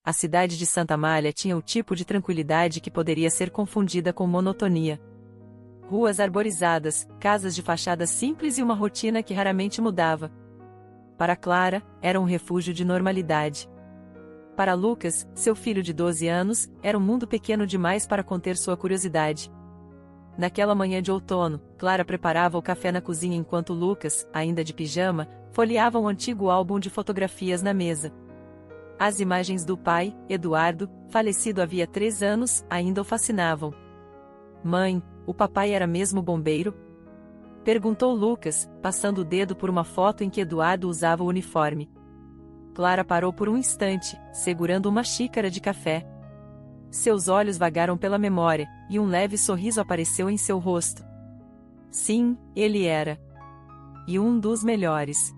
A cidade de Santa Amália tinha o tipo de tranquilidade que poderia ser confundida com monotonia. Ruas arborizadas, casas de fachada simples e uma rotina que raramente mudava. Para Clara, era um refúgio de normalidade. Para Lucas, seu filho de 12 anos, era um mundo pequeno demais para conter sua curiosidade. Naquela manhã de outono, Clara preparava o café na cozinha enquanto Lucas, ainda de pijama, folheava um antigo álbum de fotografias na mesa. As imagens do pai, Eduardo, falecido havia 3 anos, ainda o fascinavam. Mãe, o papai era mesmo bombeiro? Perguntou Lucas, passando o dedo por uma foto em que Eduardo usava o uniforme. Clara parou por um instante, segurando uma xícara de café. Seus olhos vagaram pela memória, e um leve sorriso apareceu em seu rosto. Sim, ele era. E um dos melhores.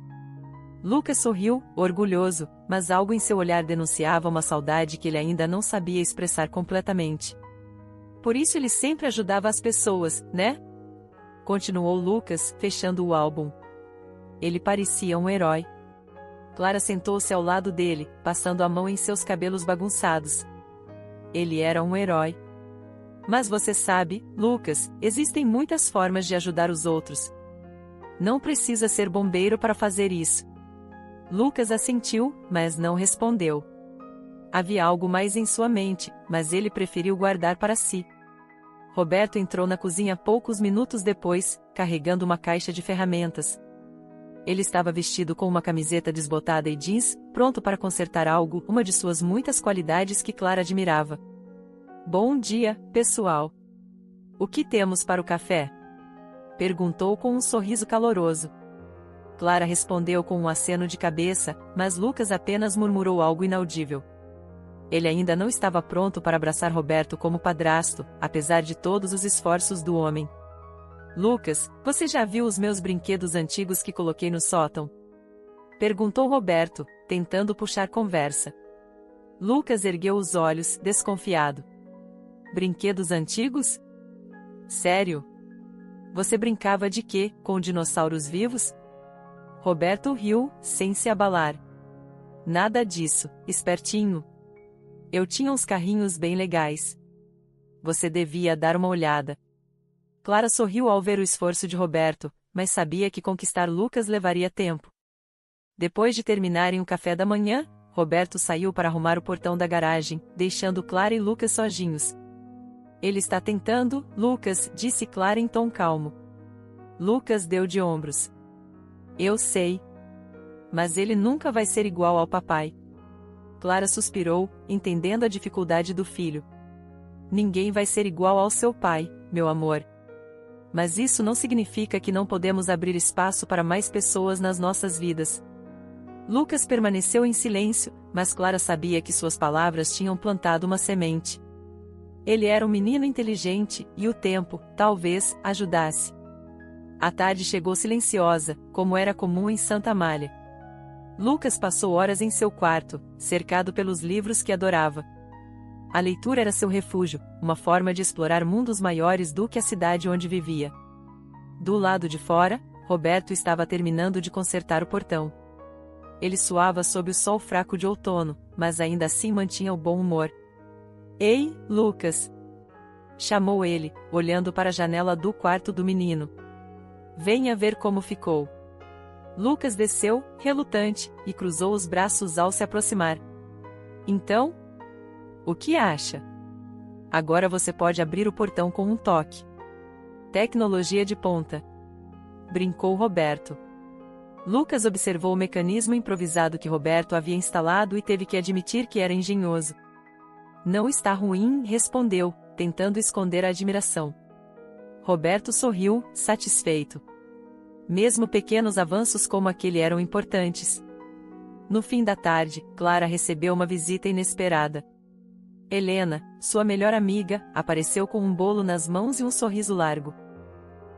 Lucas sorriu, orgulhoso, mas algo em seu olhar denunciava uma saudade que ele ainda não sabia expressar completamente. Por isso ele sempre ajudava as pessoas, né? Continuou Lucas, fechando o álbum. Ele parecia um herói. Clara sentou-se ao lado dele, passando a mão em seus cabelos bagunçados. Ele era um herói. Mas você sabe, Lucas, existem muitas formas de ajudar os outros. Não precisa ser bombeiro para fazer isso. Lucas assentiu, mas não respondeu. Havia algo mais em sua mente, mas ele preferiu guardar para si. Roberto entrou na cozinha poucos minutos depois, carregando uma caixa de ferramentas. Ele estava vestido com uma camiseta desbotada e jeans, pronto para consertar algo, uma de suas muitas qualidades que Clara admirava. Bom dia, pessoal. O que temos para o café? Perguntou com um sorriso caloroso. Clara respondeu com um aceno de cabeça, mas Lucas apenas murmurou algo inaudível. Ele ainda não estava pronto para abraçar Roberto como padrasto, apesar de todos os esforços do homem. Lucas, você já viu os meus brinquedos antigos que coloquei no sótão? Perguntou Roberto, tentando puxar conversa. Lucas ergueu os olhos, desconfiado. Brinquedos antigos? Sério? Você brincava de quê, com dinossauros vivos? Roberto riu, sem se abalar. Nada disso, espertinho. Eu tinha uns carrinhos bem legais. Você devia dar uma olhada. Clara sorriu ao ver o esforço de Roberto, mas sabia que conquistar Lucas levaria tempo. Depois de terminarem o café da manhã, Roberto saiu para arrumar o portão da garagem, deixando Clara e Lucas sozinhos. Ele está tentando, Lucas, disse Clara em tom calmo. Lucas deu de ombros. Eu sei. Mas ele nunca vai ser igual ao papai. Clara suspirou, entendendo a dificuldade do filho. Ninguém vai ser igual ao seu pai, meu amor. Mas isso não significa que não podemos abrir espaço para mais pessoas nas nossas vidas. Lucas permaneceu em silêncio, mas Clara sabia que suas palavras tinham plantado uma semente. Ele era um menino inteligente, e o tempo, talvez, ajudasse. A tarde chegou silenciosa, como era comum em Santa Amália. Lucas passou horas em seu quarto, cercado pelos livros que adorava. A leitura era seu refúgio, uma forma de explorar mundos maiores do que a cidade onde vivia. Do lado de fora, Roberto estava terminando de consertar o portão. Ele suava sob o sol fraco de outono, mas ainda assim mantinha o bom humor. Ei, Lucas! Chamou ele, olhando para a janela do quarto do menino. Venha ver como ficou. Lucas desceu, relutante, e cruzou os braços ao se aproximar. Então? O que acha? Agora você pode abrir o portão com um toque. Tecnologia de ponta. Brincou Roberto. Lucas observou o mecanismo improvisado que Roberto havia instalado e teve que admitir que era engenhoso. Não está ruim, respondeu, tentando esconder a admiração. Roberto sorriu, satisfeito. Mesmo pequenos avanços como aquele eram importantes. No fim da tarde, Clara recebeu uma visita inesperada. Helena, sua melhor amiga, apareceu com um bolo nas mãos e um sorriso largo.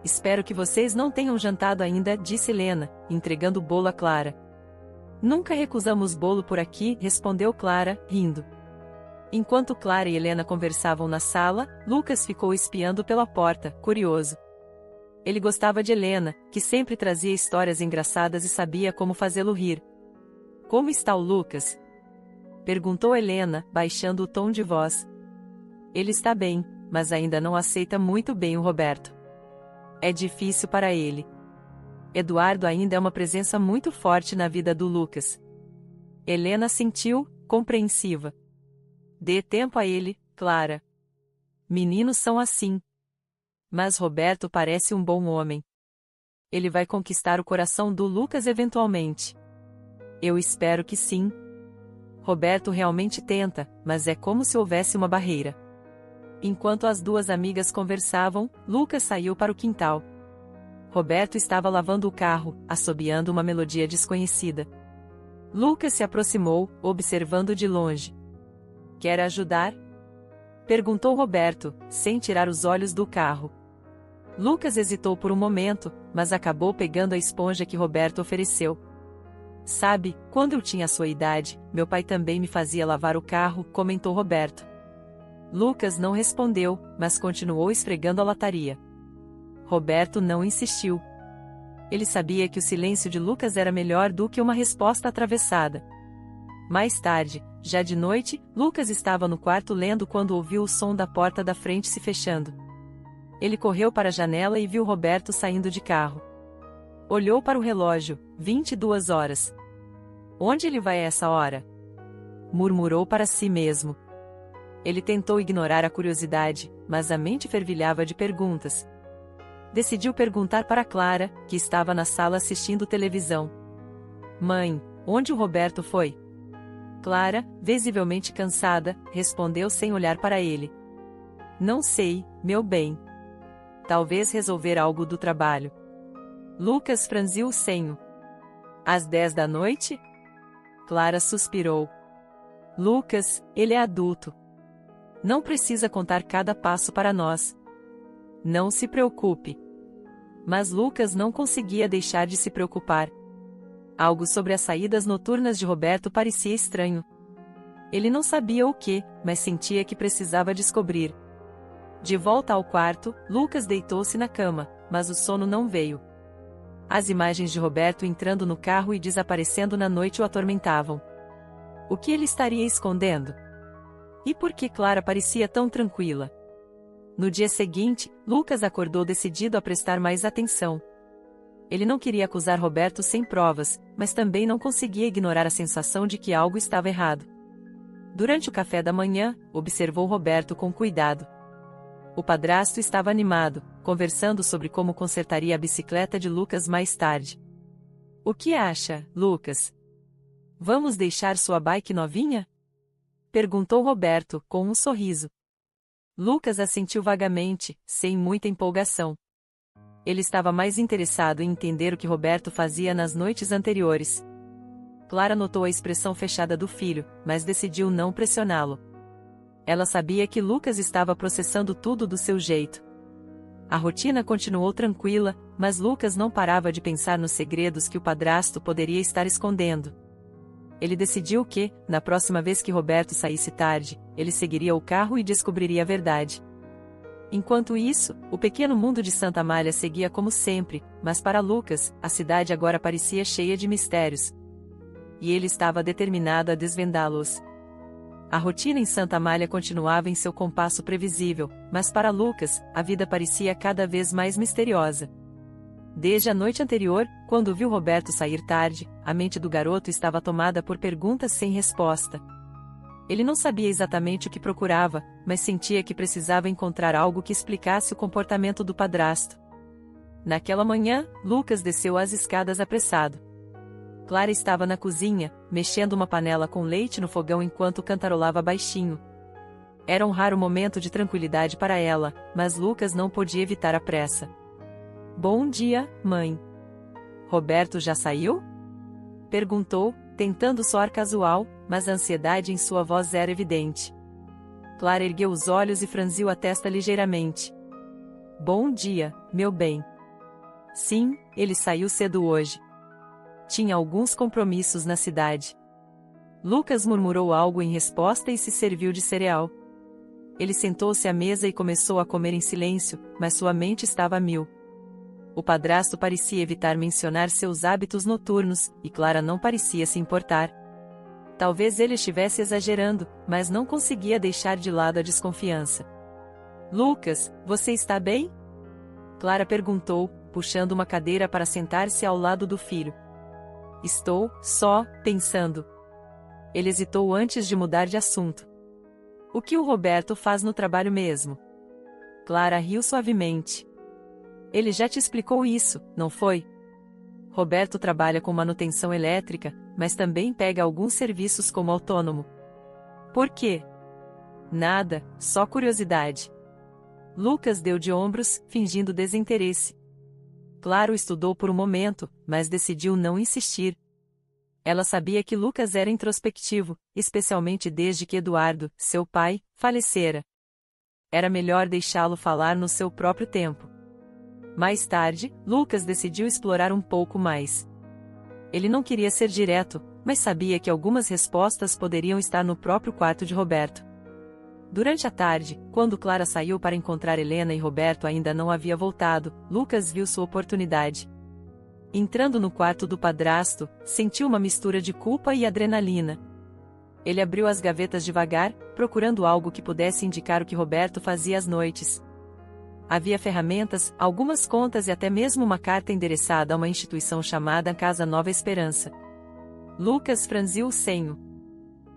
Espero que vocês não tenham jantado ainda, disse Helena, entregando o bolo a Clara. Nunca recusamos bolo por aqui, respondeu Clara, rindo. Enquanto Clara e Helena conversavam na sala, Lucas ficou espiando pela porta, curioso. Ele gostava de Helena, que sempre trazia histórias engraçadas e sabia como fazê-lo rir. Como está o Lucas? Perguntou Helena, baixando o tom de voz. Ele está bem, mas ainda não aceita muito bem o Roberto. É difícil para ele. Eduardo ainda é uma presença muito forte na vida do Lucas. Helena sentiu, compreensiva. Dê tempo a ele, Clara. Meninos são assim. Mas Roberto parece um bom homem. Ele vai conquistar o coração do Lucas eventualmente. Eu espero que sim. Roberto realmente tenta, mas é como se houvesse uma barreira. Enquanto as duas amigas conversavam, Lucas saiu para o quintal. Roberto estava lavando o carro, assobiando uma melodia desconhecida. Lucas se aproximou, observando de longe. Quer ajudar? Perguntou Roberto, sem tirar os olhos do carro. Lucas hesitou por um momento, mas acabou pegando a esponja que Roberto ofereceu. Sabe, quando eu tinha a sua idade, meu pai também me fazia lavar o carro, comentou Roberto. Lucas não respondeu, mas continuou esfregando a lataria. Roberto não insistiu. Ele sabia que o silêncio de Lucas era melhor do que uma resposta atravessada. Mais tarde, já de noite, Lucas estava no quarto lendo quando ouviu o som da porta da frente se fechando. Ele correu para a janela e viu Roberto saindo de carro. Olhou para o relógio, 22 horas. Onde ele vai a essa hora? Murmurou para si mesmo. Ele tentou ignorar a curiosidade, mas a mente fervilhava de perguntas. Decidiu perguntar para Clara, que estava na sala assistindo televisão. Mãe, onde o Roberto foi? Clara, visivelmente cansada, respondeu sem olhar para ele. Não sei, meu bem. Talvez resolver algo do trabalho. Lucas franziu o senho. Às 10 da noite? Clara suspirou. Lucas, ele é adulto. Não precisa contar cada passo para nós. Não se preocupe. Mas Lucas não conseguia deixar de se preocupar. Algo sobre as saídas noturnas de Roberto parecia estranho. Ele não sabia o que, mas sentia que precisava descobrir. De volta ao quarto, Lucas deitou-se na cama, mas o sono não veio. As imagens de Roberto entrando no carro e desaparecendo na noite o atormentavam. O que ele estaria escondendo? E por que Clara parecia tão tranquila? No dia seguinte, Lucas acordou decidido a prestar mais atenção. Ele não queria acusar Roberto sem provas, mas também não conseguia ignorar a sensação de que algo estava errado. Durante o café da manhã, observou Roberto com cuidado. O padrasto estava animado, conversando sobre como consertaria a bicicleta de Lucas mais tarde. O que acha, Lucas? Vamos deixar sua bike novinha? Perguntou Roberto, com um sorriso. Lucas assentiu vagamente, sem muita empolgação. Ele estava mais interessado em entender o que Roberto fazia nas noites anteriores. Clara notou a expressão fechada do filho, mas decidiu não pressioná-lo. Ela sabia que Lucas estava processando tudo do seu jeito. A rotina continuou tranquila, mas Lucas não parava de pensar nos segredos que o padrasto poderia estar escondendo. Ele decidiu que, na próxima vez que Roberto saísse tarde, ele seguiria o carro e descobriria a verdade. Enquanto isso, o pequeno mundo de Santa Amália seguia como sempre, mas para Lucas, a cidade agora parecia cheia de mistérios. E ele estava determinado a desvendá-los. A rotina em Santa Amália continuava em seu compasso previsível, mas para Lucas, a vida parecia cada vez mais misteriosa. Desde a noite anterior, quando viu Roberto sair tarde, a mente do garoto estava tomada por perguntas sem resposta. Ele não sabia exatamente o que procurava, mas sentia que precisava encontrar algo que explicasse o comportamento do padrasto. Naquela manhã, Lucas desceu as escadas apressado. Clara estava na cozinha, mexendo uma panela com leite no fogão enquanto cantarolava baixinho. Era um raro momento de tranquilidade para ela, mas Lucas não podia evitar a pressa. Bom dia, mãe. Roberto já saiu? Perguntou, tentando soar casual, mas a ansiedade em sua voz era evidente. Clara ergueu os olhos e franziu a testa ligeiramente. Bom dia, meu bem. Sim, ele saiu cedo hoje. Tinha alguns compromissos na cidade. Lucas murmurou algo em resposta e se serviu de cereal. Ele sentou-se à mesa e começou a comer em silêncio, mas sua mente estava a mil. O padrasto parecia evitar mencionar seus hábitos noturnos, e Clara não parecia se importar. Talvez ele estivesse exagerando, mas não conseguia deixar de lado a desconfiança. Lucas, você está bem? Clara perguntou, puxando uma cadeira para sentar-se ao lado do filho. Estou, só, pensando. Ele hesitou antes de mudar de assunto. O que o Roberto faz no trabalho mesmo? Clara riu suavemente. Ele já te explicou isso, não foi? Roberto trabalha com manutenção elétrica, mas também pega alguns serviços como autônomo. Por quê? Nada, só curiosidade. Lucas deu de ombros, fingindo desinteresse. Claro, estudou por um momento, mas decidiu não insistir. Ela sabia que Lucas era introspectivo, especialmente desde que Eduardo, seu pai, falecera. Era melhor deixá-lo falar no seu próprio tempo. Mais tarde, Lucas decidiu explorar um pouco mais. Ele não queria ser direto, mas sabia que algumas respostas poderiam estar no próprio quarto de Roberto. Durante a tarde, quando Clara saiu para encontrar Helena e Roberto ainda não havia voltado, Lucas viu sua oportunidade. Entrando no quarto do padrasto, sentiu uma mistura de culpa e adrenalina. Ele abriu as gavetas devagar, procurando algo que pudesse indicar o que Roberto fazia às noites. Havia ferramentas, algumas contas e até mesmo uma carta endereçada a uma instituição chamada Casa Nova Esperança. Lucas franziu o senho.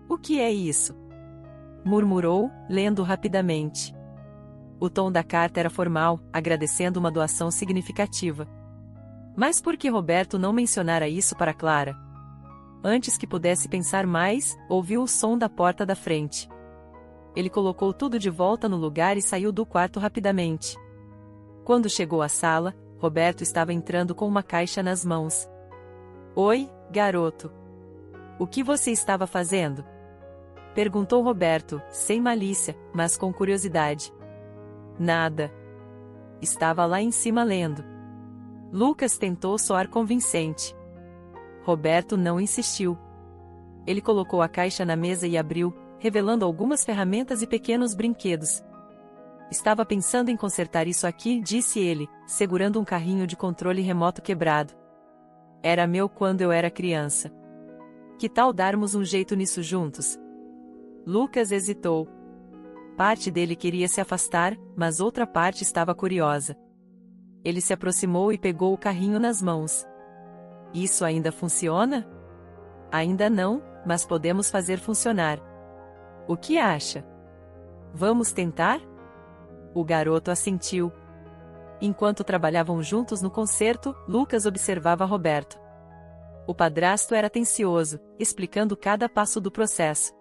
O que é isso? Murmurou, lendo rapidamente. O tom da carta era formal, agradecendo uma doação significativa. Mas por que Roberto não mencionara isso para Clara? Antes que pudesse pensar mais, ouviu o som da porta da frente. Ele colocou tudo de volta no lugar e saiu do quarto rapidamente. Quando chegou à sala, Roberto estava entrando com uma caixa nas mãos. Oi, garoto. O que você estava fazendo? Perguntou Roberto, sem malícia, mas com curiosidade. Nada. Estava lá em cima lendo. Lucas tentou soar convincente. Roberto não insistiu. Ele colocou a caixa na mesa e abriu, revelando algumas ferramentas e pequenos brinquedos. Estava pensando em consertar isso aqui, disse ele, segurando um carrinho de controle remoto quebrado. Era meu quando eu era criança. Que tal darmos um jeito nisso juntos? Lucas hesitou. Parte dele queria se afastar, mas outra parte estava curiosa. Ele se aproximou e pegou o carrinho nas mãos. Isso ainda funciona? Ainda não, mas podemos fazer funcionar. O que acha? Vamos tentar? O garoto assentiu. Enquanto trabalhavam juntos no concerto, Lucas observava Roberto. O padrasto era atencioso, explicando cada passo do processo.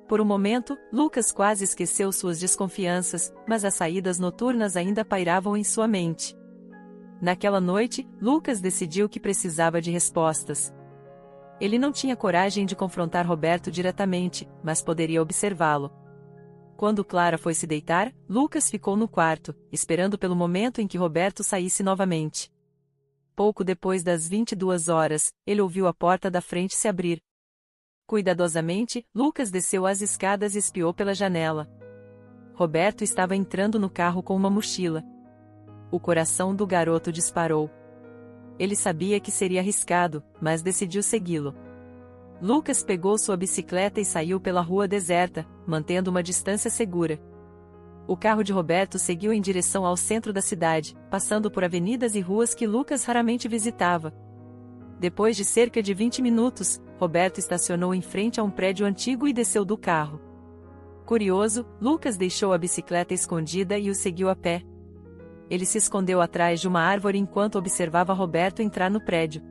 Por um momento, Lucas quase esqueceu suas desconfianças, mas as saídas noturnas ainda pairavam em sua mente. Naquela noite, Lucas decidiu que precisava de respostas. Ele não tinha coragem de confrontar Roberto diretamente, mas poderia observá-lo. Quando Clara foi se deitar, Lucas ficou no quarto, esperando pelo momento em que Roberto saísse novamente. Pouco depois das 22 horas, ele ouviu a porta da frente se abrir. Cuidadosamente, Lucas desceu as escadas e espiou pela janela. Roberto estava entrando no carro com uma mochila. O coração do garoto disparou. Ele sabia que seria arriscado, mas decidiu segui-lo. Lucas pegou sua bicicleta e saiu pela rua deserta, mantendo uma distância segura. O carro de Roberto seguiu em direção ao centro da cidade, passando por avenidas e ruas que Lucas raramente visitava. Depois de cerca de 20 minutos, Roberto estacionou em frente a um prédio antigo e desceu do carro. Curioso, Lucas deixou a bicicleta escondida e o seguiu a pé. Ele se escondeu atrás de uma árvore enquanto observava Roberto entrar no prédio.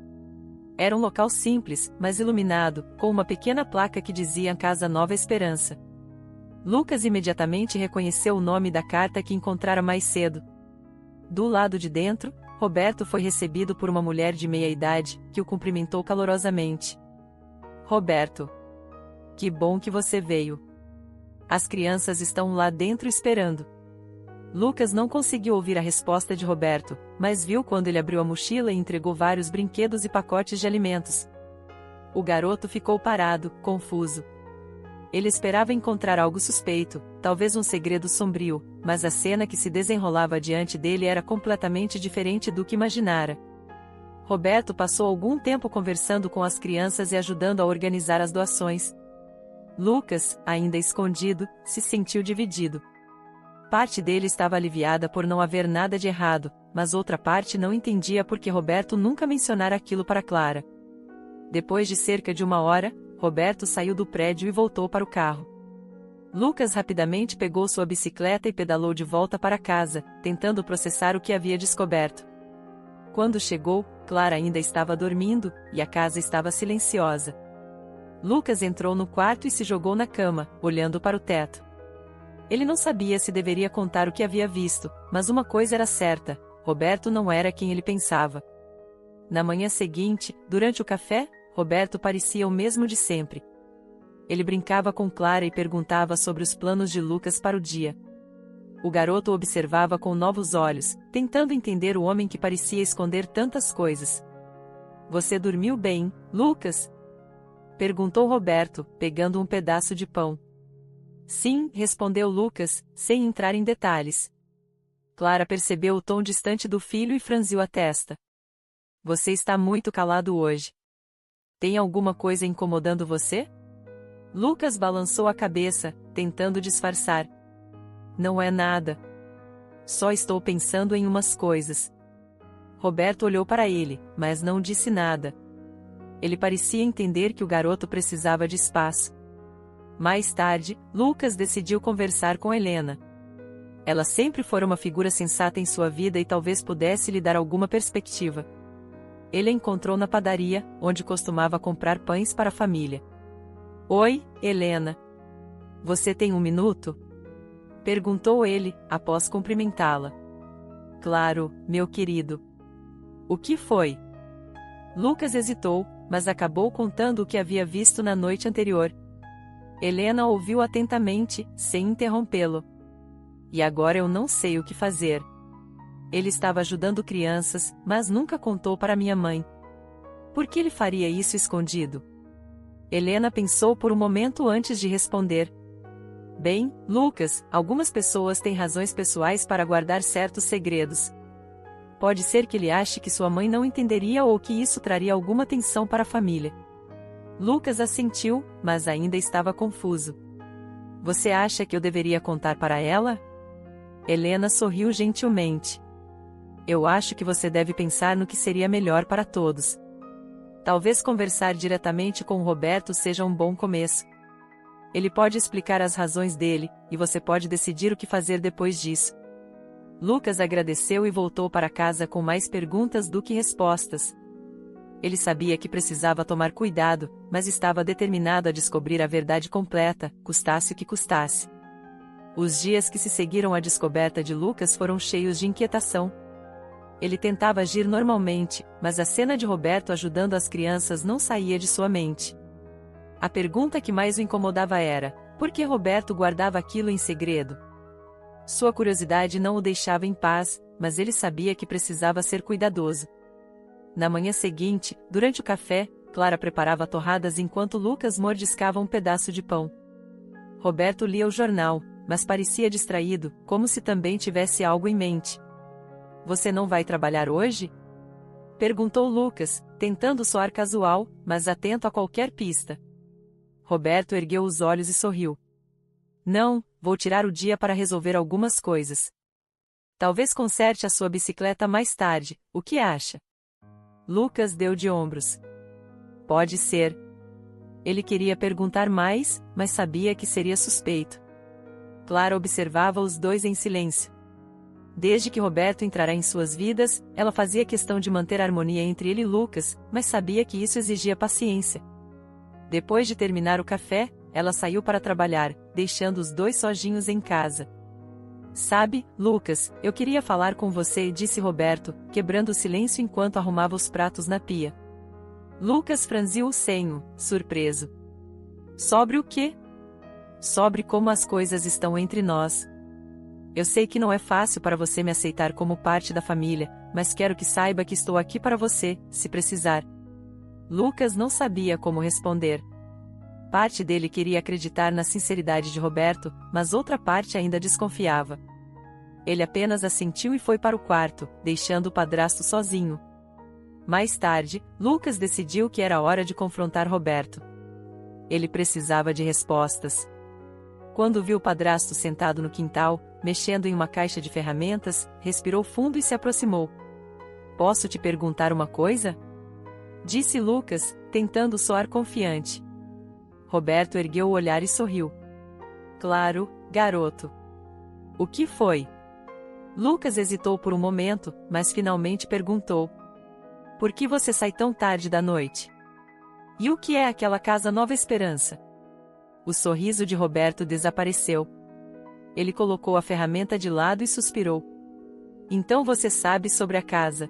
Era um local simples, mas iluminado, com uma pequena placa que dizia Casa Nova Esperança. Lucas imediatamente reconheceu o nome da carta que encontrara mais cedo. Do lado de dentro, Roberto foi recebido por uma mulher de meia-idade, que o cumprimentou calorosamente. Roberto. Que bom que você veio. As crianças estão lá dentro esperando. Lucas não conseguiu ouvir a resposta de Roberto, mas viu quando ele abriu a mochila e entregou vários brinquedos e pacotes de alimentos. O garoto ficou parado, confuso. Ele esperava encontrar algo suspeito, talvez um segredo sombrio, mas a cena que se desenrolava diante dele era completamente diferente do que imaginara. Roberto passou algum tempo conversando com as crianças e ajudando a organizar as doações. Lucas, ainda escondido, se sentiu dividido. Parte dele estava aliviada por não haver nada de errado, mas outra parte não entendia por que Roberto nunca mencionara aquilo para Clara. Depois de cerca de 1 hora, Roberto saiu do prédio e voltou para o carro. Lucas rapidamente pegou sua bicicleta e pedalou de volta para casa, tentando processar o que havia descoberto. Quando chegou, Clara ainda estava dormindo, e a casa estava silenciosa. Lucas entrou no quarto e se jogou na cama, olhando para o teto. Ele não sabia se deveria contar o que havia visto, mas uma coisa era certa: Roberto não era quem ele pensava. Na manhã seguinte, durante o café, Roberto parecia o mesmo de sempre. Ele brincava com Clara e perguntava sobre os planos de Lucas para o dia. O garoto o observava com novos olhos, tentando entender o homem que parecia esconder tantas coisas. "Você dormiu bem, Lucas?" perguntou Roberto, pegando um pedaço de pão. "Sim", respondeu Lucas, sem entrar em detalhes. Clara percebeu o tom distante do filho e franziu a testa. "Você está muito calado hoje. Tem alguma coisa incomodando você?" Lucas balançou a cabeça, tentando disfarçar. "Não é nada. Só estou pensando em umas coisas." Roberto olhou para ele, mas não disse nada. Ele parecia entender que o garoto precisava de espaço. Mais tarde, Lucas decidiu conversar com Helena. Ela sempre fora uma figura sensata em sua vida e talvez pudesse lhe dar alguma perspectiva. Ele a encontrou na padaria, onde costumava comprar pães para a família. "Oi, Helena. Você tem 1 minuto?" perguntou ele, após cumprimentá-la. "Claro, meu querido." "O que foi?" Lucas hesitou, mas acabou contando o que havia visto na noite anterior. Helena ouviu atentamente, sem interrompê-lo. "E agora eu não sei o que fazer. Ele estava ajudando crianças, mas nunca contou para minha mãe. Por que ele faria isso escondido?" Helena pensou por um momento antes de responder. "Bem, Lucas, algumas pessoas têm razões pessoais para guardar certos segredos. Pode ser que ele ache que sua mãe não entenderia ou que isso traria alguma tensão para a família." Lucas assentiu, mas ainda estava confuso. "Você acha que eu deveria contar para ela?" Helena sorriu gentilmente. "Eu acho que você deve pensar no que seria melhor para todos. Talvez conversar diretamente com o Roberto seja um bom começo. Ele pode explicar as razões dele, e você pode decidir o que fazer depois disso." Lucas agradeceu e voltou para casa com mais perguntas do que respostas. Ele sabia que precisava tomar cuidado, mas estava determinado a descobrir a verdade completa, custasse o que custasse. Os dias que se seguiram à descoberta de Lucas foram cheios de inquietação. Ele tentava agir normalmente, mas a cena de Roberto ajudando as crianças não saía de sua mente. A pergunta que mais o incomodava era: por que Roberto guardava aquilo em segredo? Sua curiosidade não o deixava em paz, mas ele sabia que precisava ser cuidadoso. Na manhã seguinte, durante o café, Clara preparava torradas enquanto Lucas mordiscava um pedaço de pão. Roberto lia o jornal, mas parecia distraído, como se também tivesse algo em mente. "Você não vai trabalhar hoje?" perguntou Lucas, tentando soar casual, mas atento a qualquer pista. Roberto ergueu os olhos e sorriu. "Não, vou tirar o dia para resolver algumas coisas. Talvez conserte a sua bicicleta mais tarde, o que acha?" Lucas deu de ombros. "Pode ser." Ele queria perguntar mais, mas sabia que seria suspeito. Clara observava os dois em silêncio. Desde que Roberto entrara em suas vidas, ela fazia questão de manter a harmonia entre ele e Lucas, mas sabia que isso exigia paciência. Depois de terminar o café, ela saiu para trabalhar, deixando os dois sozinhos em casa. "Sabe, Lucas, eu queria falar com você", disse Roberto, quebrando o silêncio enquanto arrumava os pratos na pia. Lucas franziu o senho, surpreso. "Sobre o quê?" "Sobre como as coisas estão entre nós. Eu sei que não é fácil para você me aceitar como parte da família, mas quero que saiba que estou aqui para você, se precisar." Lucas não sabia como responder. Parte dele queria acreditar na sinceridade de Roberto, mas outra parte ainda desconfiava. Ele apenas assentiu e foi para o quarto, deixando o padrasto sozinho. Mais tarde, Lucas decidiu que era hora de confrontar Roberto. Ele precisava de respostas. Quando viu o padrasto sentado no quintal, mexendo em uma caixa de ferramentas, respirou fundo e se aproximou. "Posso te perguntar uma coisa?" disse Lucas, tentando soar confiante. Roberto ergueu o olhar e sorriu. "Claro, garoto." "O que foi?" Lucas hesitou por um momento, mas finalmente perguntou. "Por que você sai tão tarde da noite? E o que é aquela casa Nova Esperança?" O sorriso de Roberto desapareceu. Ele colocou a ferramenta de lado e suspirou. "Então você sabe sobre a casa.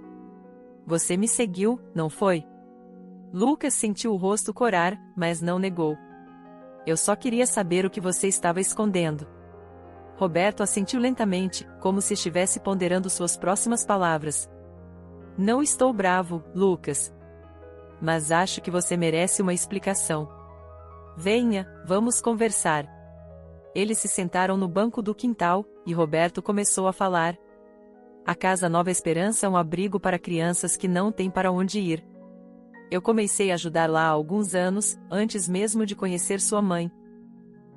Você me seguiu, não foi?" Lucas sentiu o rosto corar, mas não negou. "Eu só queria saber o que você estava escondendo." Roberto assentiu lentamente, como se estivesse ponderando suas próximas palavras. "Não estou bravo, Lucas. Mas acho que você merece uma explicação. Venha, vamos conversar." Eles se sentaram no banco do quintal, e Roberto começou a falar. "A Casa Nova Esperança é um abrigo para crianças que não têm para onde ir. Eu comecei a ajudar lá há alguns anos, antes mesmo de conhecer sua mãe.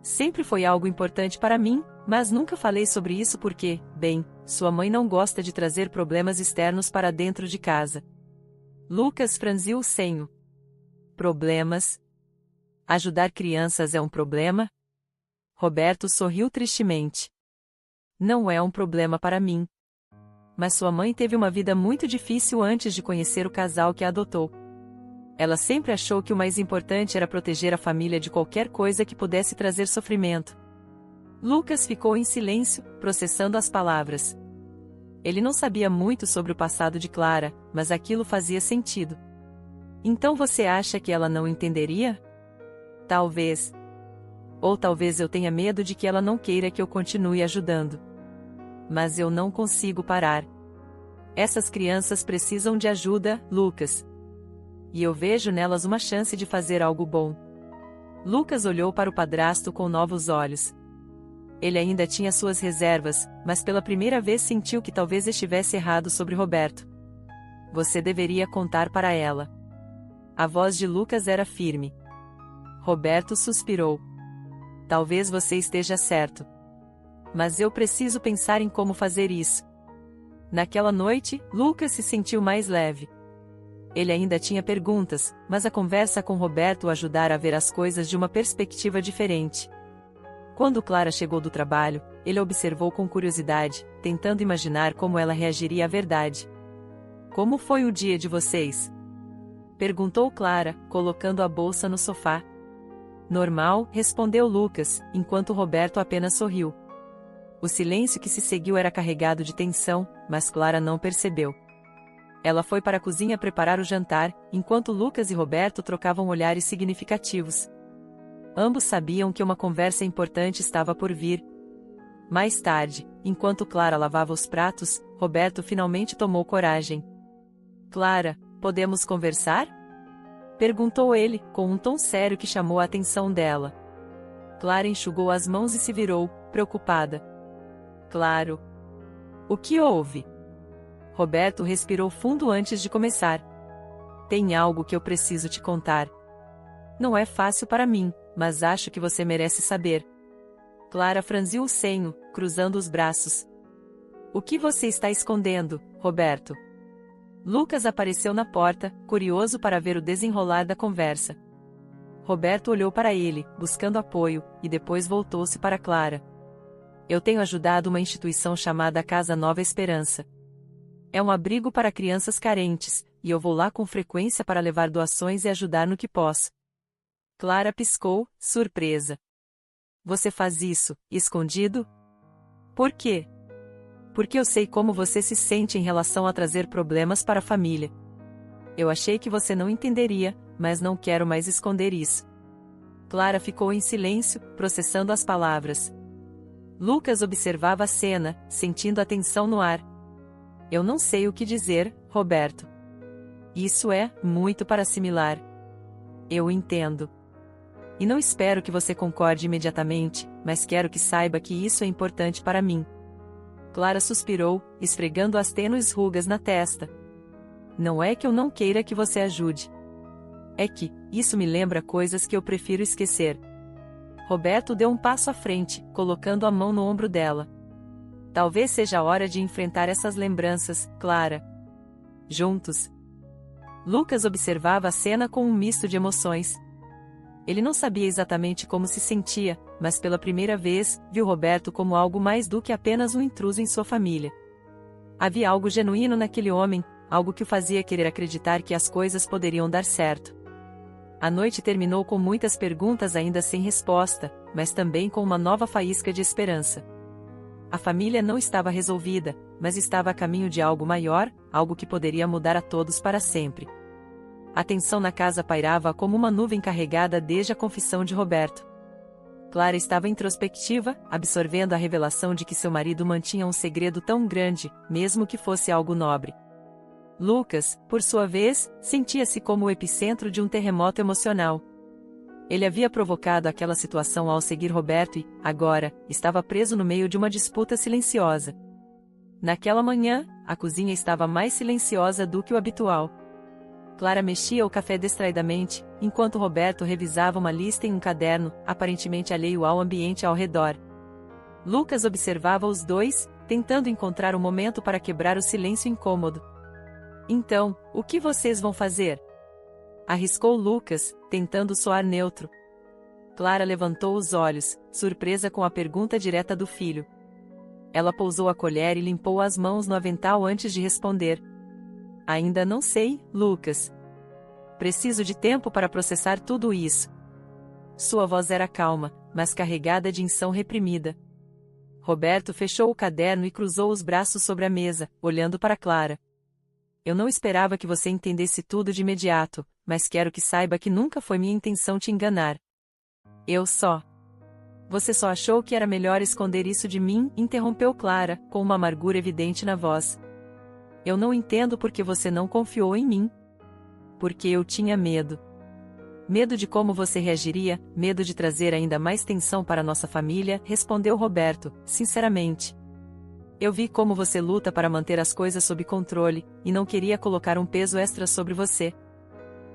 Sempre foi algo importante para mim, mas nunca falei sobre isso porque, bem, sua mãe não gosta de trazer problemas externos para dentro de casa." Lucas franziu o senho. "Problemas? Ajudar crianças é um problema?" Roberto sorriu tristemente. "Não é um problema para mim. Mas sua mãe teve uma vida muito difícil antes de conhecer o casal que a adotou. Ela sempre achou que o mais importante era proteger a família de qualquer coisa que pudesse trazer sofrimento." Lucas ficou em silêncio, processando as palavras. Ele não sabia muito sobre o passado de Clara, mas aquilo fazia sentido. "Então você acha que ela não entenderia?" "Talvez. Ou talvez eu tenha medo de que ela não queira que eu continue ajudando. Mas eu não consigo parar. Essas crianças precisam de ajuda, Lucas. E eu vejo nelas uma chance de fazer algo bom." Lucas olhou para o padrasto com novos olhos. Ele ainda tinha suas reservas, mas pela primeira vez sentiu que talvez estivesse errado sobre Roberto. "Você deveria contar para ela." A voz de Lucas era firme. Roberto suspirou. "Talvez você esteja certo. Mas eu preciso pensar em como fazer isso." Naquela noite, Lucas se sentiu mais leve. Ele ainda tinha perguntas, mas a conversa com Roberto o ajudara a ver as coisas de uma perspectiva diferente. Quando Clara chegou do trabalho, ele a observou com curiosidade, tentando imaginar como ela reagiria à verdade. "Como foi o dia de vocês?" perguntou Clara, colocando a bolsa no sofá. "Normal", respondeu Lucas, enquanto Roberto apenas sorriu. O silêncio que se seguiu era carregado de tensão, mas Clara não percebeu. Ela foi para a cozinha preparar o jantar, enquanto Lucas e Roberto trocavam olhares significativos. Ambos sabiam que uma conversa importante estava por vir. Mais tarde, enquanto Clara lavava os pratos, Roberto finalmente tomou coragem. "Clara, podemos conversar?" perguntou ele, com um tom sério que chamou a atenção dela. Clara enxugou as mãos e se virou, preocupada. "Claro. O que houve?" Roberto respirou fundo antes de começar. "Tem algo que eu preciso te contar. Não é fácil para mim, mas acho que você merece saber." Clara franziu o senho, cruzando os braços. "O que você está escondendo, Roberto?" Lucas apareceu na porta, curioso para ver o desenrolar da conversa. Roberto olhou para ele, buscando apoio, e depois voltou-se para Clara. "Eu tenho ajudado uma instituição chamada Casa Nova Esperança. É um abrigo para crianças carentes, e eu vou lá com frequência para levar doações e ajudar no que posso." Clara piscou, surpresa. "Você faz isso, escondido?" "Por quê?" "Porque eu sei como você se sente em relação a trazer problemas para a família. Eu achei que você não entenderia, mas não quero mais esconder isso." Clara ficou em silêncio, processando as palavras. Lucas observava a cena, sentindo a tensão no ar. "Eu não sei o que dizer, Roberto. Isso é muito para assimilar." "Eu entendo. E não espero que você concorde imediatamente, mas quero que saiba que isso é importante para mim." Clara suspirou, esfregando as tênues rugas na testa. Não é que eu não queira que você ajude. É que, isso me lembra coisas que eu prefiro esquecer. Roberto deu um passo à frente, colocando a mão no ombro dela. Talvez seja a hora de enfrentar essas lembranças, Clara. Juntos. Lucas observava a cena com um misto de emoções. Ele não sabia exatamente como se sentia, mas pela primeira vez, viu Roberto como algo mais do que apenas um intruso em sua família. Havia algo genuíno naquele homem, algo que o fazia querer acreditar que as coisas poderiam dar certo. A noite terminou com muitas perguntas ainda sem resposta, mas também com uma nova faísca de esperança. A família não estava resolvida, mas estava a caminho de algo maior, algo que poderia mudar a todos para sempre. A tensão na casa pairava como uma nuvem carregada desde a confissão de Roberto. Clara estava introspectiva, absorvendo a revelação de que seu marido mantinha um segredo tão grande, mesmo que fosse algo nobre. Lucas, por sua vez, sentia-se como o epicentro de um terremoto emocional. Ele havia provocado aquela situação ao seguir Roberto e, agora, estava preso no meio de uma disputa silenciosa. Naquela manhã, a cozinha estava mais silenciosa do que o habitual. Clara mexia o café distraidamente, enquanto Roberto revisava uma lista em um caderno, aparentemente alheio ao ambiente ao redor. Lucas observava os dois, tentando encontrar um momento para quebrar o silêncio incômodo. Então, o que vocês vão fazer? Arriscou Lucas, tentando soar neutro. Clara levantou os olhos, surpresa com a pergunta direta do filho. Ela pousou a colher e limpou as mãos no avental antes de responder. Ainda não sei, Lucas. Preciso de tempo para processar tudo isso. Sua voz era calma, mas carregada de tensão reprimida. Roberto fechou o caderno e cruzou os braços sobre a mesa, olhando para Clara. Eu não esperava que você entendesse tudo de imediato, mas quero que saiba que nunca foi minha intenção te enganar. Você só achou que era melhor esconder isso de mim, interrompeu Clara, com uma amargura evidente na voz. Eu não entendo por que você não confiou em mim. Porque eu tinha medo. Medo de como você reagiria, medo de trazer ainda mais tensão para nossa família, respondeu Roberto, sinceramente. Eu vi como você luta para manter as coisas sob controle, e não queria colocar um peso extra sobre você.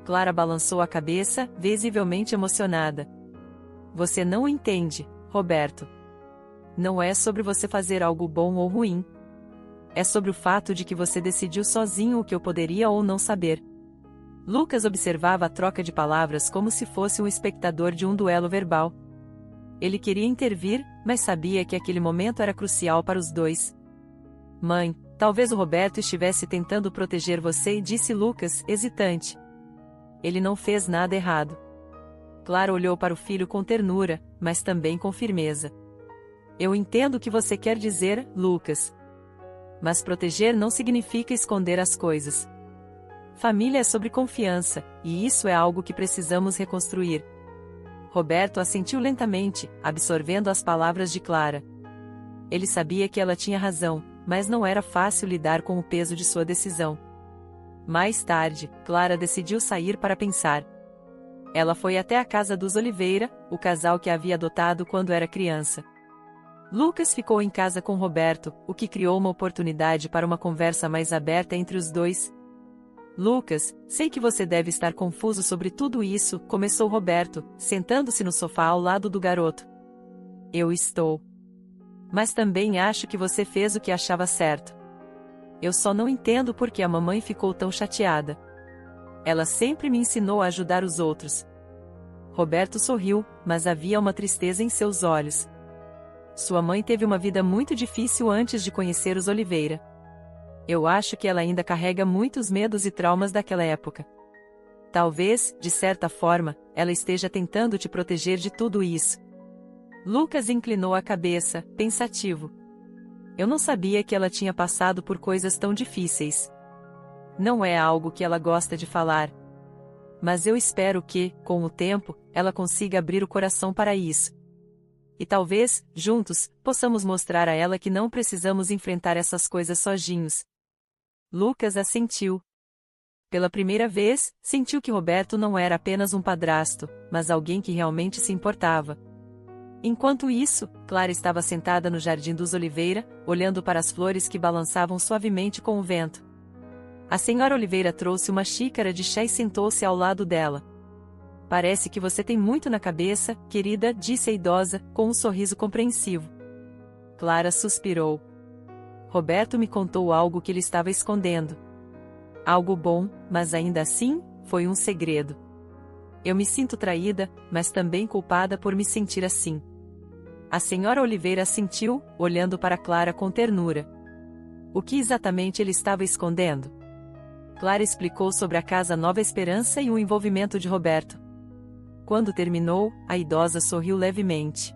Clara balançou a cabeça, visivelmente emocionada. Você não entende, Roberto. Não é sobre você fazer algo bom ou ruim. É sobre o fato de que você decidiu sozinho o que eu poderia ou não saber. Lucas observava a troca de palavras como se fosse um espectador de um duelo verbal. Ele queria intervir, mas sabia que aquele momento era crucial para os dois. Mãe, talvez o Roberto estivesse tentando proteger você, disse Lucas, hesitante. Ele não fez nada errado. Clara olhou para o filho com ternura, mas também com firmeza. Eu entendo o que você quer dizer, Lucas. Mas proteger não significa esconder as coisas. Família é sobre confiança, e isso é algo que precisamos reconstruir. Roberto assentiu lentamente, absorvendo as palavras de Clara. Ele sabia que ela tinha razão, mas não era fácil lidar com o peso de sua decisão. Mais tarde, Clara decidiu sair para pensar. Ela foi até a casa dos Oliveira, o casal que a havia adotado quando era criança. Lucas ficou em casa com Roberto, o que criou uma oportunidade para uma conversa mais aberta entre os dois. Lucas, sei que você deve estar confuso sobre tudo isso, começou Roberto, sentando-se no sofá ao lado do garoto. Eu estou. Mas também acho que você fez o que achava certo. Eu só não entendo por que a mamãe ficou tão chateada. Ela sempre me ensinou a ajudar os outros. Roberto sorriu, mas havia uma tristeza em seus olhos. Sua mãe teve uma vida muito difícil antes de conhecer os Oliveira. Eu acho que ela ainda carrega muitos medos e traumas daquela época. Talvez, de certa forma, ela esteja tentando te proteger de tudo isso. Lucas inclinou a cabeça, pensativo. Eu não sabia que ela tinha passado por coisas tão difíceis. Não é algo que ela gosta de falar. Mas eu espero que, com o tempo, ela consiga abrir o coração para isso. E talvez, juntos, possamos mostrar a ela que não precisamos enfrentar essas coisas sozinhos. Lucas assentiu. Pela primeira vez, sentiu que Roberto não era apenas um padrasto, mas alguém que realmente se importava. Enquanto isso, Clara estava sentada no jardim dos Oliveira, olhando para as flores que balançavam suavemente com o vento. A senhora Oliveira trouxe uma xícara de chá e sentou-se ao lado dela. Parece que você tem muito na cabeça, querida, disse a idosa, com um sorriso compreensivo. Clara suspirou. Roberto me contou algo que ele estava escondendo. Algo bom, mas ainda assim, foi um segredo. Eu me sinto traída, mas também culpada por me sentir assim. A senhora Oliveira assentiu, olhando para Clara com ternura. O que exatamente ele estava escondendo? Clara explicou sobre a casa Nova Esperança e o envolvimento de Roberto. Quando terminou, a idosa sorriu levemente.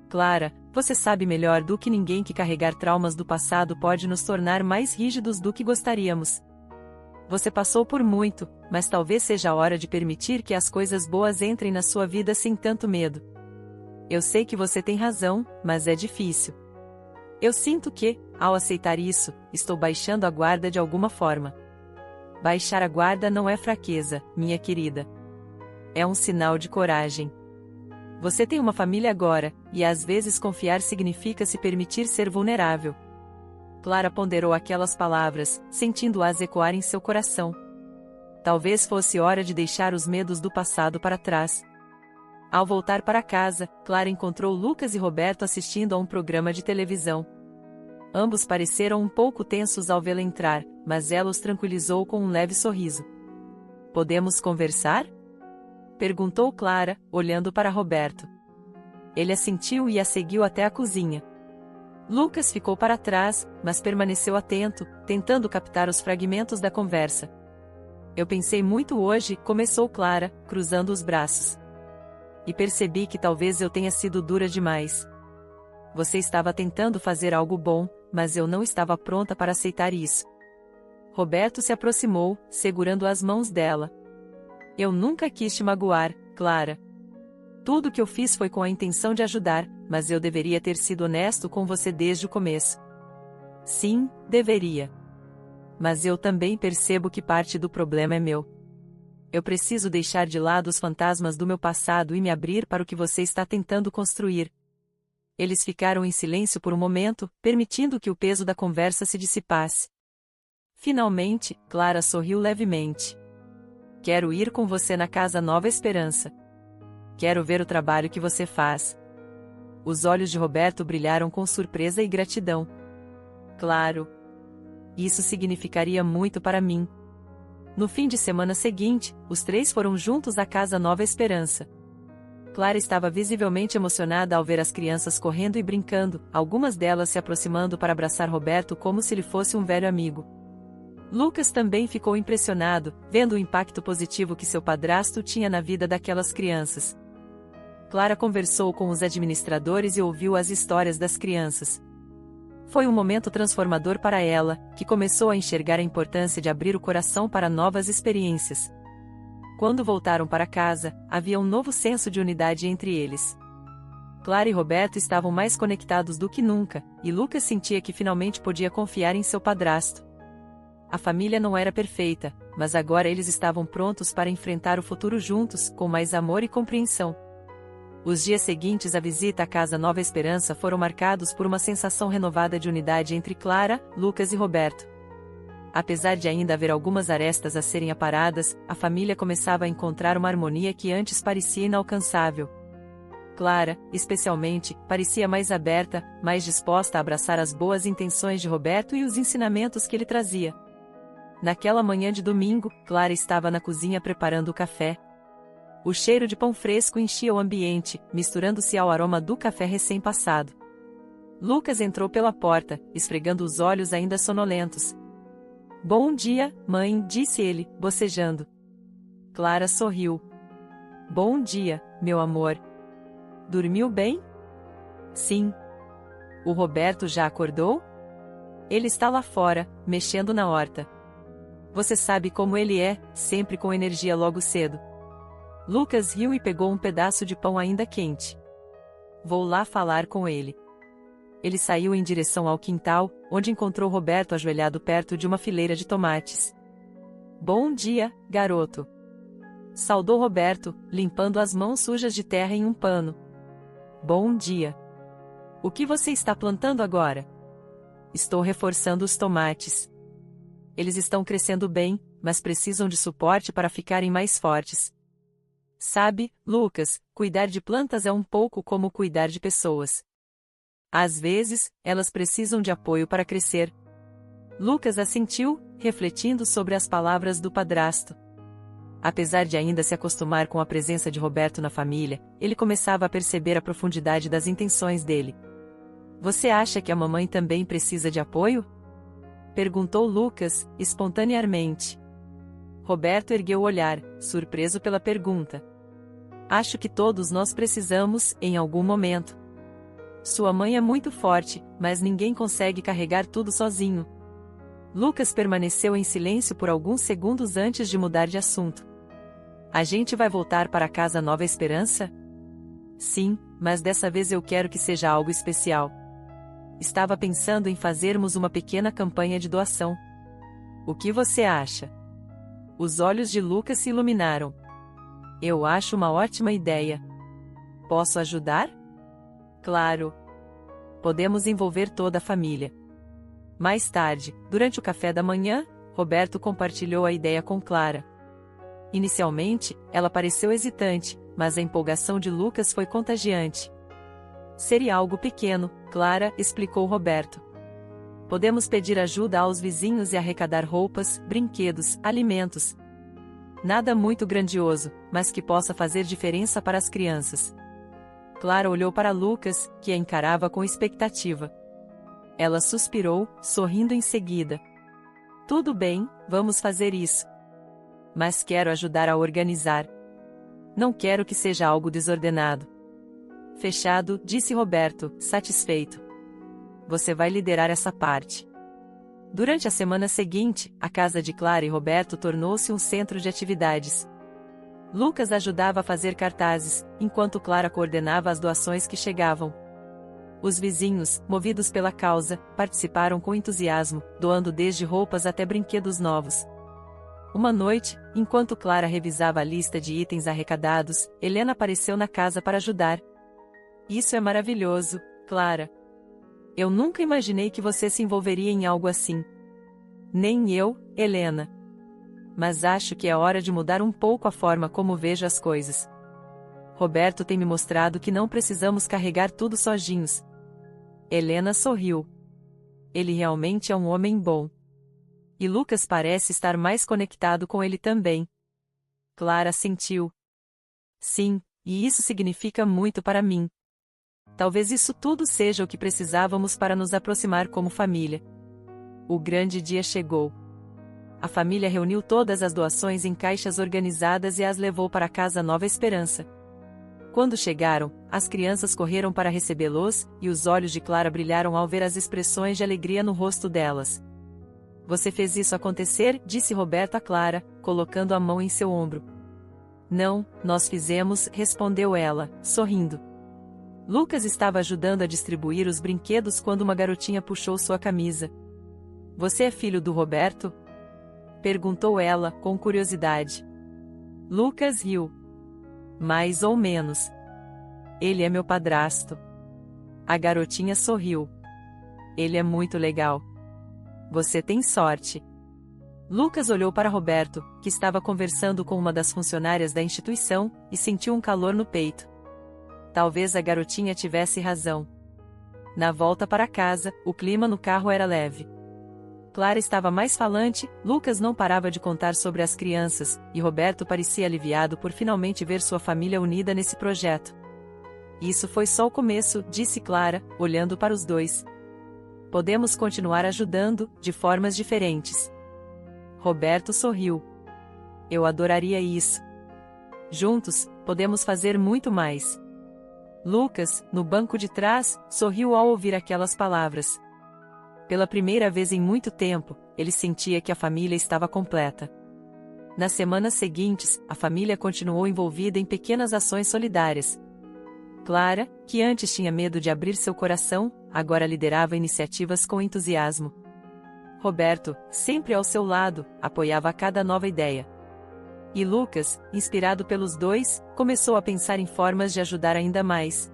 Clara, você sabe melhor do que ninguém que carregar traumas do passado pode nos tornar mais rígidos do que gostaríamos. Você passou por muito, mas talvez seja a hora de permitir que as coisas boas entrem na sua vida sem tanto medo. Eu sei que você tem razão, mas é difícil. Eu sinto que, ao aceitar isso, estou baixando a guarda de alguma forma. Baixar a guarda não é fraqueza, minha querida. É um sinal de coragem. Você tem uma família agora, e às vezes confiar significa se permitir ser vulnerável. Clara ponderou aquelas palavras, sentindo-as ecoar em seu coração. Talvez fosse hora de deixar os medos do passado para trás. Ao voltar para casa, Clara encontrou Lucas e Roberto assistindo a um programa de televisão. Ambos pareceram um pouco tensos ao vê-la entrar, mas ela os tranquilizou com um leve sorriso. Podemos conversar? Perguntou Clara, olhando para Roberto. Ele assentiu e a seguiu até a cozinha. Lucas ficou para trás, mas permaneceu atento, tentando captar os fragmentos da conversa. Eu pensei muito hoje, começou Clara, cruzando os braços. E percebi que talvez eu tenha sido dura demais. Você estava tentando fazer algo bom, mas eu não estava pronta para aceitar isso. Roberto se aproximou, segurando as mãos dela. Eu nunca quis te magoar, Clara. Tudo que eu fiz foi com a intenção de ajudar, mas eu deveria ter sido honesto com você desde o começo. Sim, deveria. Mas eu também percebo que parte do problema é meu. Eu preciso deixar de lado os fantasmas do meu passado e me abrir para o que você está tentando construir. Eles ficaram em silêncio por um momento, permitindo que o peso da conversa se dissipasse. Finalmente, Clara sorriu levemente. Quero ir com você na casa Nova Esperança. Quero ver o trabalho que você faz. Os olhos de Roberto brilharam com surpresa e gratidão. Claro. Isso significaria muito para mim. No fim de semana seguinte, os três foram juntos à casa Nova Esperança. Clara estava visivelmente emocionada ao ver as crianças correndo e brincando, algumas delas se aproximando para abraçar Roberto como se ele fosse um velho amigo. Lucas também ficou impressionado, vendo o impacto positivo que seu padrasto tinha na vida daquelas crianças. Clara conversou com os administradores e ouviu as histórias das crianças. Foi um momento transformador para ela, que começou a enxergar a importância de abrir o coração para novas experiências. Quando voltaram para casa, havia um novo senso de unidade entre eles. Clara e Roberto estavam mais conectados do que nunca, e Lucas sentia que finalmente podia confiar em seu padrasto. A família não era perfeita, mas agora eles estavam prontos para enfrentar o futuro juntos, com mais amor e compreensão. Os dias seguintes à visita à casa Nova Esperança foram marcados por uma sensação renovada de unidade entre Clara, Lucas e Roberto. Apesar de ainda haver algumas arestas a serem aparadas, a família começava a encontrar uma harmonia que antes parecia inalcançável. Clara, especialmente, parecia mais aberta, mais disposta a abraçar as boas intenções de Roberto e os ensinamentos que ele trazia. Naquela manhã de domingo, Clara estava na cozinha preparando o café. O cheiro de pão fresco enchia o ambiente, misturando-se ao aroma do café recém-passado. Lucas entrou pela porta, esfregando os olhos ainda sonolentos. Bom dia, mãe, disse ele, bocejando. Clara sorriu. Bom dia, meu amor. Dormiu bem? Sim. O Roberto já acordou? Ele está lá fora, mexendo na horta. Você sabe como ele é, sempre com energia logo cedo. Lucas riu e pegou um pedaço de pão ainda quente. Vou lá falar com ele. Ele saiu em direção ao quintal, onde encontrou Roberto ajoelhado perto de uma fileira de tomates. Bom dia, garoto. Saudou Roberto, limpando as mãos sujas de terra em um pano. Bom dia. O que você está plantando agora? Estou reforçando os tomates. Eles estão crescendo bem, mas precisam de suporte para ficarem mais fortes. Sabe, Lucas, cuidar de plantas é um pouco como cuidar de pessoas. Às vezes, elas precisam de apoio para crescer. Lucas assentiu, refletindo sobre as palavras do padrasto. Apesar de ainda se acostumar com a presença de Roberto na família, ele começava a perceber a profundidade das intenções dele. Você acha que a mamãe também precisa de apoio? Perguntou Lucas, espontaneamente. Roberto ergueu o olhar, surpreso pela pergunta. Acho que todos nós precisamos, em algum momento. Sua mãe é muito forte, mas ninguém consegue carregar tudo sozinho. Lucas permaneceu em silêncio por alguns segundos antes de mudar de assunto. A gente vai voltar para casa Nova Esperança? Sim, mas dessa vez eu quero que seja algo especial. Estava pensando em fazermos uma pequena campanha de doação. O que você acha? Os olhos de Lucas se iluminaram. Eu acho uma ótima ideia. Posso ajudar? Claro. Podemos envolver toda a família. Mais tarde, durante o café da manhã, Roberto compartilhou a ideia com Clara. Inicialmente, ela pareceu hesitante, mas a empolgação de Lucas foi contagiante. Seria algo pequeno, Clara, explicou Roberto. Podemos pedir ajuda aos vizinhos e arrecadar roupas, brinquedos, alimentos. Nada muito grandioso, mas que possa fazer diferença para as crianças. Clara olhou para Lucas, que a encarava com expectativa. Ela suspirou, sorrindo em seguida. Tudo bem, vamos fazer isso. Mas quero ajudar a organizar. Não quero que seja algo desordenado. Fechado, disse Roberto, satisfeito. Você vai liderar essa parte. Durante a semana seguinte, a casa de Clara e Roberto tornou-se um centro de atividades. Lucas ajudava a fazer cartazes, enquanto Clara coordenava as doações que chegavam. Os vizinhos, movidos pela causa, participaram com entusiasmo, doando desde roupas até brinquedos novos. Uma noite, enquanto Clara revisava a lista de itens arrecadados, Helena apareceu na casa para ajudar. Isso é maravilhoso, Clara. Eu nunca imaginei que você se envolveria em algo assim. Nem eu, Helena. Mas acho que é hora de mudar um pouco a forma como vejo as coisas. Roberto tem me mostrado que não precisamos carregar tudo sozinhos. Helena sorriu. Ele realmente é um homem bom. E Lucas parece estar mais conectado com ele também. Clara assentiu. Sim, e isso significa muito para mim. Talvez isso tudo seja o que precisávamos para nos aproximar como família. O grande dia chegou. A família reuniu todas as doações em caixas organizadas e as levou para a casa Nova Esperança. Quando chegaram, as crianças correram para recebê-los, e os olhos de Clara brilharam ao ver as expressões de alegria no rosto delas. Você fez isso acontecer? Disse Roberto a Clara, colocando a mão em seu ombro. Não, nós fizemos, respondeu ela, sorrindo. Lucas estava ajudando a distribuir os brinquedos quando uma garotinha puxou sua camisa. Você é filho do Roberto? Perguntou ela, com curiosidade. Lucas riu. Mais ou menos. Ele é meu padrasto. A garotinha sorriu. Ele é muito legal. Você tem sorte. Lucas olhou para Roberto, que estava conversando com uma das funcionárias da instituição, e sentiu um calor no peito. Talvez a garotinha tivesse razão. Na volta para casa, o clima no carro era leve. Clara estava mais falante, Lucas não parava de contar sobre as crianças, e Roberto parecia aliviado por finalmente ver sua família unida nesse projeto. Isso foi só o começo, disse Clara, olhando para os dois. Podemos continuar ajudando, de formas diferentes. Roberto sorriu. Eu adoraria isso. Juntos, podemos fazer muito mais. Lucas, no banco de trás, sorriu ao ouvir aquelas palavras. Pela primeira vez em muito tempo, ele sentia que a família estava completa. Nas semanas seguintes, a família continuou envolvida em pequenas ações solidárias. Clara, que antes tinha medo de abrir seu coração, agora liderava iniciativas com entusiasmo. Roberto, sempre ao seu lado, apoiava a cada nova ideia. E Lucas, inspirado pelos dois, começou a pensar em formas de ajudar ainda mais.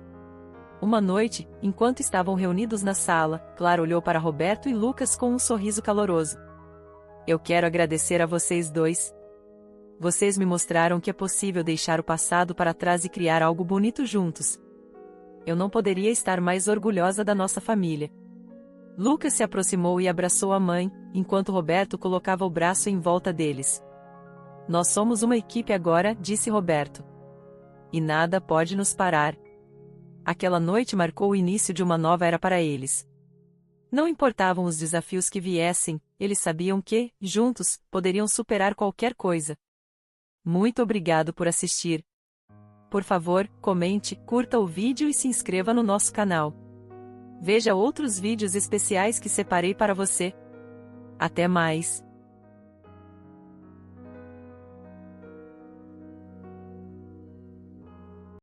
Uma noite, enquanto estavam reunidos na sala, Clara olhou para Roberto e Lucas com um sorriso caloroso. Eu quero agradecer a vocês dois. Vocês me mostraram que é possível deixar o passado para trás e criar algo bonito juntos. Eu não poderia estar mais orgulhosa da nossa família. Lucas se aproximou e abraçou a mãe, enquanto Roberto colocava o braço em volta deles. Nós somos uma equipe agora, disse Roberto. E nada pode nos parar. Aquela noite marcou o início de uma nova era para eles. Não importavam os desafios que viessem, eles sabiam que, juntos, poderiam superar qualquer coisa. Muito obrigado por assistir. Por favor, comente, curta o vídeo e se inscreva no nosso canal. Veja outros vídeos especiais que separei para você. Até mais!